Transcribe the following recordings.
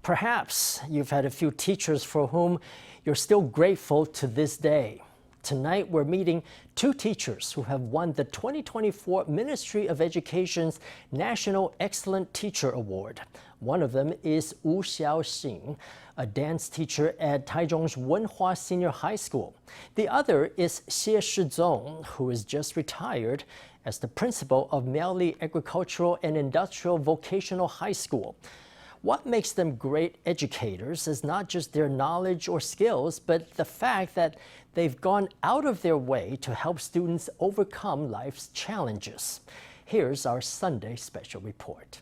Perhaps you've had a few teachers for whom you're still grateful to this day. Tonight, we're meeting two teachers who have won the 2024 Ministry of Education's National Excellent Teacher Award. One of them is Wu Hsiao-ching, a dance teacher at Taichung's Wen-Hua Senior High School. The other is Hsieh Shih-tsung, who is just retired as the principal of Miaoli Agricultural and Industrial Vocational High School. What makes them great educators is not just their knowledge or skills, but the fact that they've gone out of their way to help students overcome life's challenges. Here's our Sunday special report.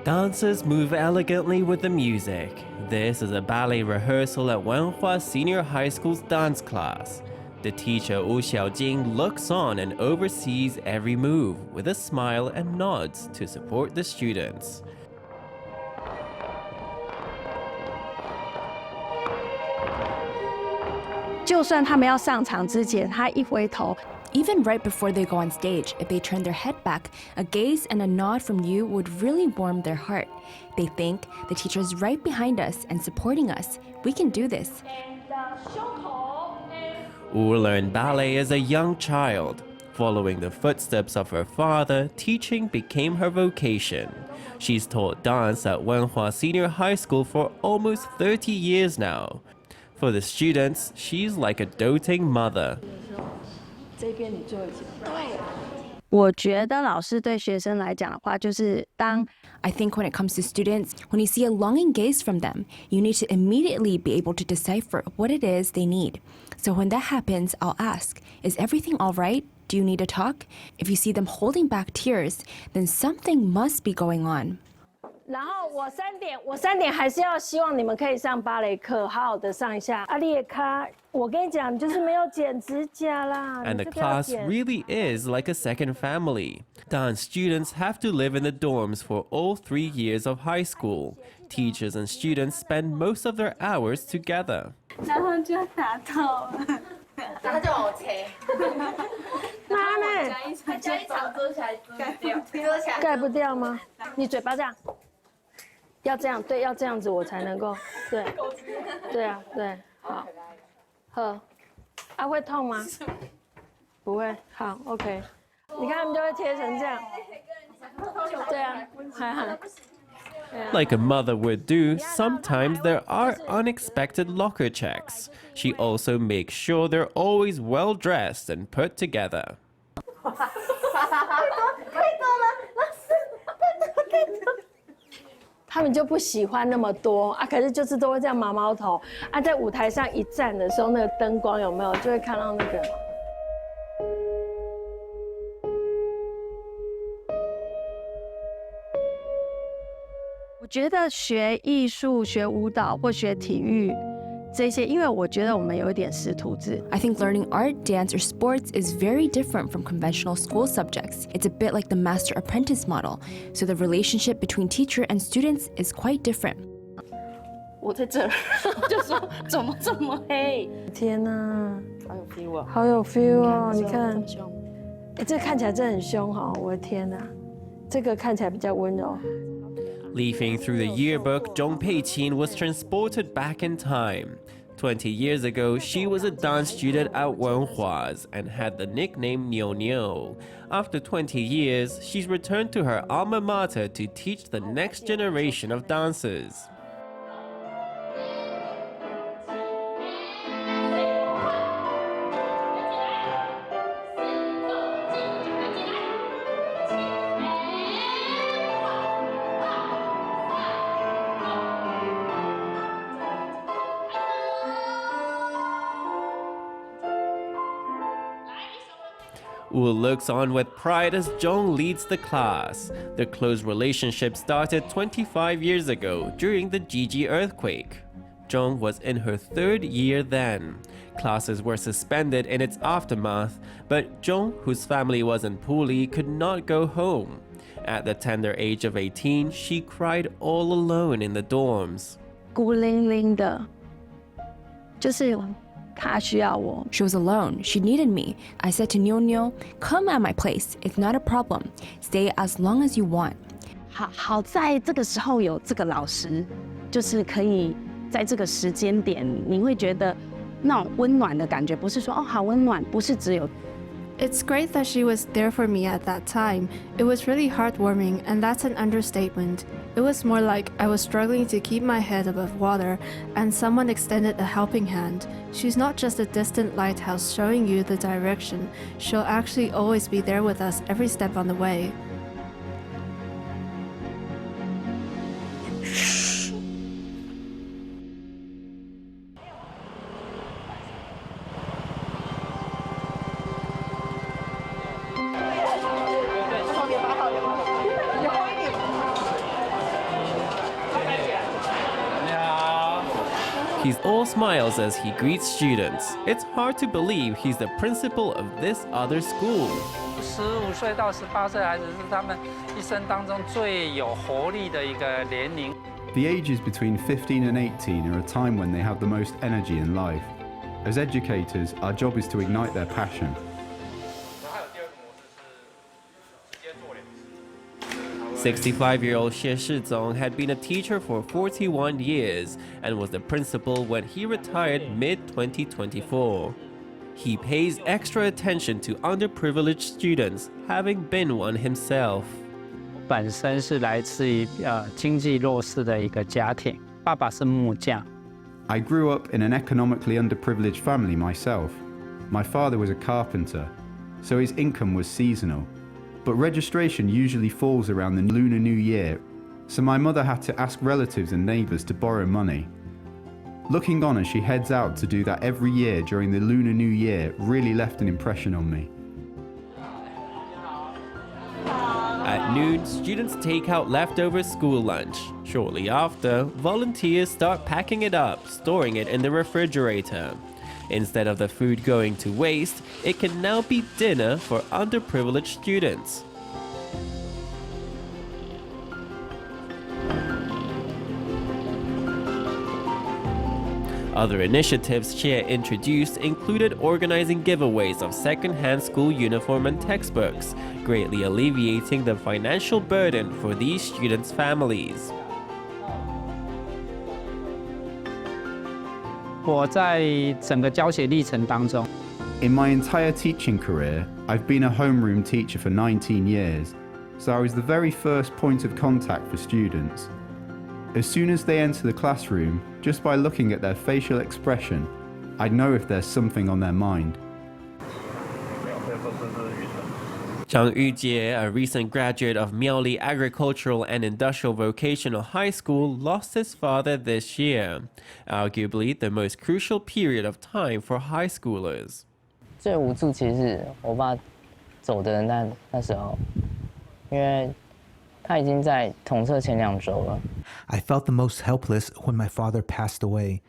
Dancers move elegantly with the music. This is a ballet rehearsal at Wen-Hua Senior High School's dance class. The teacher Wu Hsiao-ching looks on and oversees every move with a smile and nods to support the students. Even right before they go on stage, if they turn their head back, a gaze and a nod from you would really warm their heart. They think the teacher is right behind us and supporting us. We can do this. Wu learned ballet as a young child. Following the footsteps of her father, teaching became her vocation. She's taught dance at Wen-Hua Senior High School for almost 30 years now. For the students, she's like a doting mother. I think when it comes to students, when you see a longing gaze from them, you need to immediately be able to decipher what it is they need. So when that happens, I'll ask, is everything all right? Do you need to talk? If you see them holding back tears, then something must be going on. 然后我3点还是要希望你们可以上芭蕾课，好好的上一下。阿丽卡，我跟你讲，你就是没有剪指甲啦。 And the class really is like a second family. Dance students have to live in the dorms for all 3 years of high school. Teachers and students spend most of their hours together. 然后就打到了。然后就往我切。妈呢？加一场遮起来，遮起来。盖不掉吗？你嘴巴这样。 要这样，对，要这样子我才能够，对，对啊，对，好，喝，啊会痛吗？不会，好 ，OK， 你看他们就会贴成这样，对啊，还好。Like a mother would do, sometimes there are unexpected locker checks. She also makes sure they're always well dressed and put together. 他们就不喜欢那么多啊，可是就是都会这样毛毛头啊，在舞台上一站的时候，那个灯光有没有就会看到那个。我觉得学艺术、学舞蹈或学体育。 这些，因为我觉得我们有一点师徒制。 I think learning art, dance, or sports is very different from conventional school subjects. It's a bit like the master-apprentice model, so the relationship between teacher and students is quite different. 我在这儿，就说怎么这么黑？天哪，好有 feel 哦！好有 feel 哦！你看，哎，这看起来真的很凶哈！我的天哪，这个看起来比较温柔。 Leafing through the yearbook, Zhong Peiqin was transported back in time. 20 years ago, she was a dance student at Wen-Hua's and had the nickname Niu Niu. After 20 years, she's returned to her alma mater to teach the next generation of dancers. Wu looks on with pride as Zhong leads the class. The close relationship started 25 years ago during the Jiji earthquake. Zhong was in her 3rd year then. Classes were suspended in its aftermath, but Zhong, whose family was in Puli, could not go home. At the tender age of 18, she cried all alone in the dorms. 孤零零的，就是他需要我。 She was alone. She needed me. I said to Nyo, come at my place. It's not a problem. Stay as long as you want. 好在这个时候有这个老师，就是可以在这个时间点，你会觉得那种温暖的感觉，不是说哦好温暖，不是只有。 It's great that she was there for me at that time. It was really heartwarming, and that's an understatement. It was more like I was struggling to keep my head above water, and someone extended a helping hand. She's not just a distant lighthouse showing you the direction. She'll actually always be there with us every step on the way. He's all smiles as he greets students. It's hard to believe he's the principal of this other school. 15岁到18岁的孩子是他们一生当中最有活力的一个年龄。 The ages between 15 and 18 are a time when they have the most energy in life. As educators, our job is to ignite their passion. 65-year-old Hsieh Shih-tsung had been a teacher for 41 years and was the principal when he retired mid-2024. He pays extra attention to underprivileged students, having been one himself. 本身是来自于经济弱势的一个家庭，爸爸是木匠。 I grew up in an economically underprivileged family myself. My father was a carpenter, so his income was seasonal. But registration usually falls around the Lunar New Year, so my mother had to ask relatives and neighbours to borrow money. Looking on as she heads out to do that every year during the Lunar New Year really left an impression on me. At noon, students take out leftover school lunch. Shortly after, volunteers start packing it up, storing it in the refrigerator. Instead of the food going to waste, it can now be dinner for underprivileged students. Other initiatives Hsieh introduced included organizing giveaways of second-hand school uniform and textbooks, greatly alleviating the financial burden for these students' families. 我在整个教学历程当中， In my entire teaching career, I've been a homeroom teacher for 19 years, so I was the very first point of contact for students. As soon as they enter the classroom, just by looking at their facial expression, I'd know if there's something on their mind. Zhang Yujie, a recent graduate of Miaoli Agricultural and Industrial Vocational High School, lost his father this year, arguably the most crucial period of time for high schoolers. 最无助其实是我爸走的那时候，因为他已经在统测前2周了。 I felt the most helpless when my father passed away.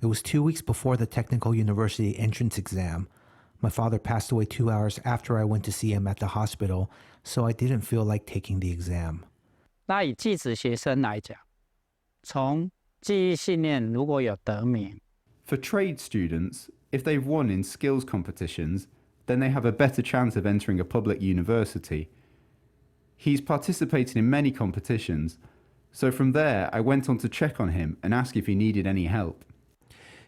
It was 2 weeks before the technical university entrance exam. My father passed away 2 hours after I went to see him at the hospital, so I didn't feel like taking the exam. 那以技职学生来讲，从记忆训练如果有得名， For trade students, if they've won in skills competitions, then they have a better chance of entering a public university. He's participated in many competitions, so from there I went on to check on him and ask if he needed any help.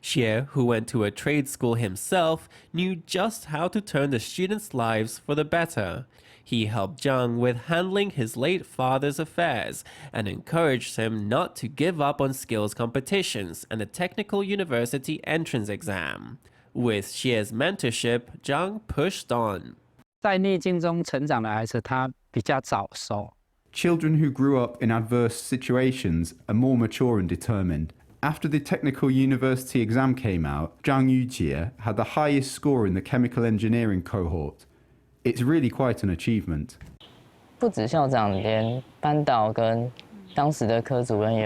Hsieh, who went to a trade school himself, knew just how to turn the students' lives for the better. He helped Zhang with handling his late father's affairs and encouraged him not to give up on skills competitions and the technical university entrance exam. With Hsieh's mentorship, Zhang pushed on. 在逆境中成长的孩子，他比较早熟。 Children who grew up in adverse situations are more mature and determined. After the technical university exam came out, Zhang Yujie had the highest score in the chemical engineering cohort. It's really quite an achievement. 不止校长，连班导跟当时的科主任也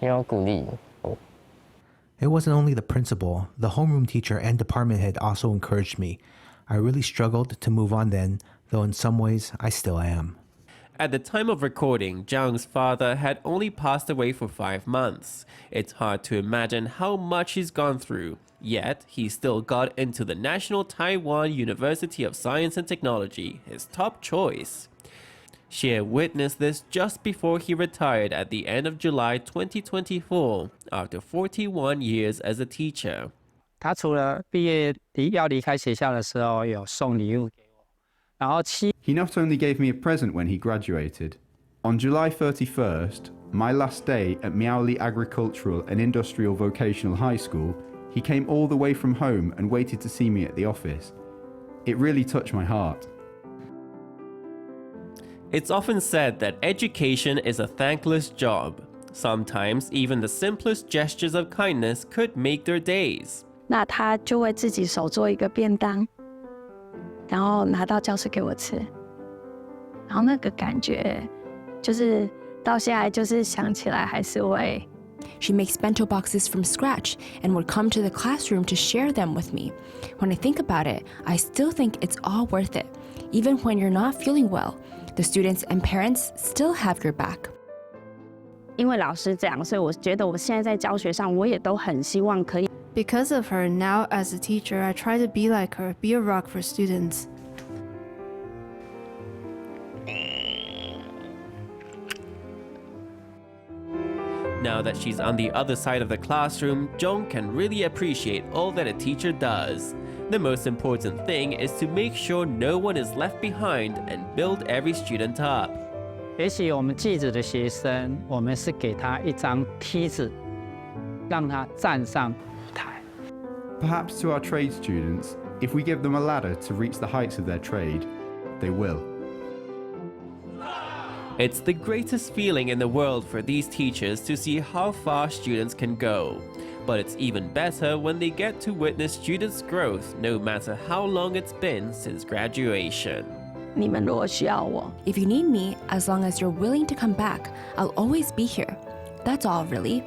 有鼓励我。 It wasn't only the principal, the homeroom teacher and department head also encouraged me. I really struggled to move on then, though in some ways I still am. At the time of recording, Zhang's father had only passed away for 5 months. It's hard to imagine how much he's gone through. Yet, he still got into the National Taiwan University of Science and Technology, his top choice. Hsieh witnessed this just before he retired at the end of July 2024, after 41 years as a teacher. 他除了毕业要离开学校的时候，有送礼物给我，然后He not only gave me a present when he graduated. On July 31st, my last day at Miaoli Agricultural and Industrial Vocational High School, he came all the way from home and waited to see me at the office. It really touched my heart. It's often said that education is a thankless job. Sometimes even the simplest gestures of kindness could make their days. 那他就会自己手做一个便当，然后拿到教室给我吃，然后那个感觉，就是到现在就是想起来还是会。She makes bento boxes from scratch and would come to the classroom to share them with me. When I think about it, I still think it's all worth it. Even when you're not feeling well, the students and parents still have your back. 因为老师这样，所以我觉得我现在在教学上，我也都很希望可以。Because of her, now as a teacher, I try to be like her, be a rock for students. Now that she's on the other side of the classroom, Zhong can really appreciate all that a teacher does. The most important thing is to make sure no one is left behind and build every student up. 也许我们技职的学生，我们是给他一张梯子，让他站上舞台。Perhaps to our trade students, if we give them a ladder to reach the heights of their trade, they will. It's the greatest feeling in the world for these teachers to see how far students can go. But it's even better when they get to witness students' growth, no matter how long it's been since graduation. 你们如果需要我， If you need me, as long as you're willing to come back, I'll always be here. That's all, really.